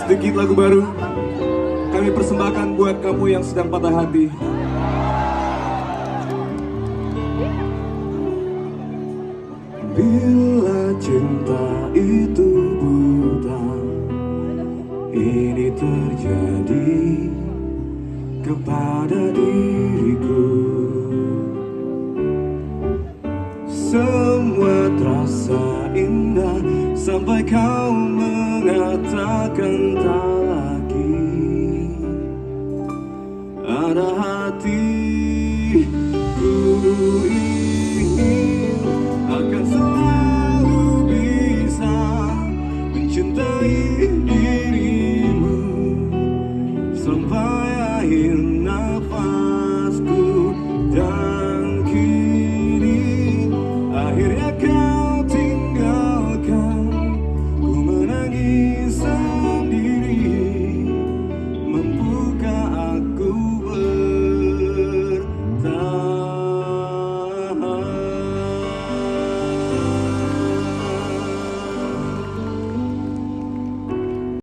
Sedikit lagu baru kami persembahkan buat kamu yang sedang patah hati. Bila cinta itu buta, ini terjadi kepada diriku. Semua terasa indah sampai kau mengatakan tak.